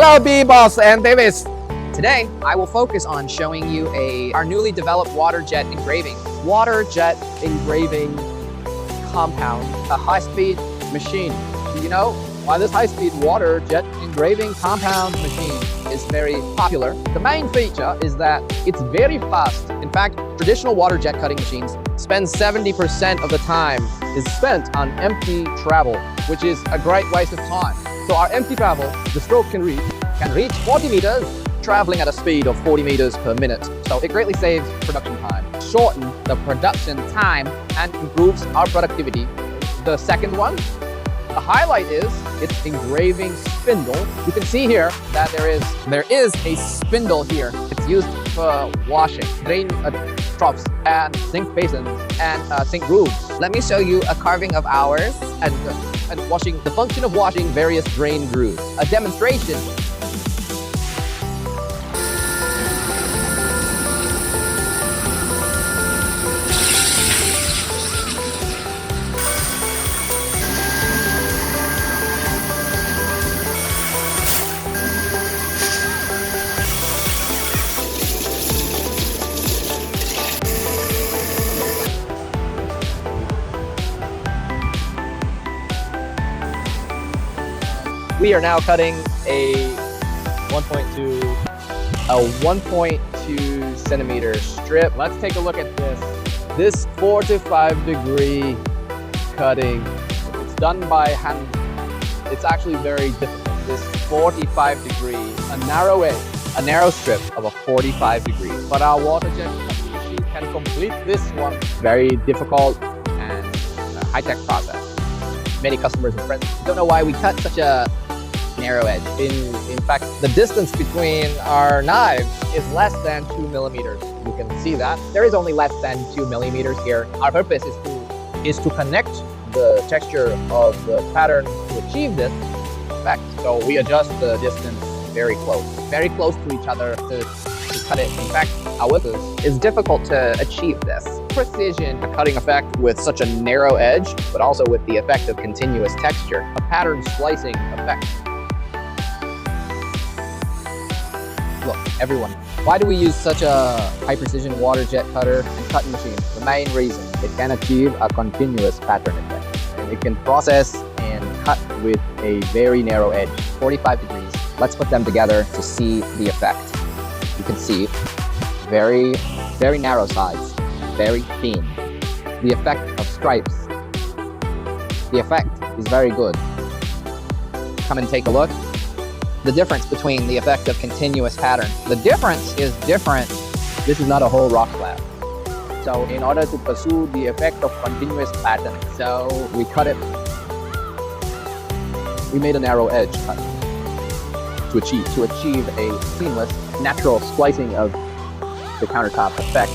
Hello, B-Boss and Davis. Today, I will focus on showing you our newly developed Waterjet engraving. Waterjet Engraving Compound, a high-speed machine. Do you know why this high-speed Waterjet Engraving Compound machine is very popular? The main feature is that it's very fast. In fact, traditional waterjet cutting machines spend 70% of the time is spent on empty travel, which is a great waste of time. So our empty travel, the stroke can reach 40 meters, traveling at a speed of 40 meters per minute. So it greatly saves production time, shorten the production time, and improves our productivity. The second one, the highlight is its engraving spindle. You can see here that there is a spindle here. It's used for washing, drain troughs, and sink basins, and sink grooves. Let me show you a carving of ours. And washing, the function of washing various drain grooves. A demonstration. We are now cutting a 1.2 centimeter strip. Let's take a look at this. This 4 to 5 degree cutting, it's done by hand. It's actually very difficult. This 45 degree, a narrow strip of a 45 degrees. But our waterjet cutting machine can complete this one. Very difficult and high-tech process. Many customers and friends don't know why we cut such a narrow edge. In fact, the distance between our knives is less than 2 millimeters. You can see that. There is only less than 2 millimeters here. Our purpose is to connect the texture of the pattern to achieve this effect. So we adjust the distance very close to each other to cut it. In fact, it's difficult to achieve this precision cutting effect with such a narrow edge, but also with the effect of continuous texture, a pattern splicing effect. Look, everyone, why do we use such a high-precision waterjet cutter and cutting machine? The main reason, it can achieve a continuous pattern effect. And it can process and cut with a very narrow edge, 45 degrees. Let's put them together to see the effect. You can see very, very narrow sides, very thin. The effect of stripes. The effect is very good. Come and take a look. The difference between the effect of continuous pattern. The difference is different. This is not a whole rock slab. So in order to pursue the effect of continuous pattern, so we cut it. We made a narrow edge cut to achieve a seamless, natural splicing of the countertop effect.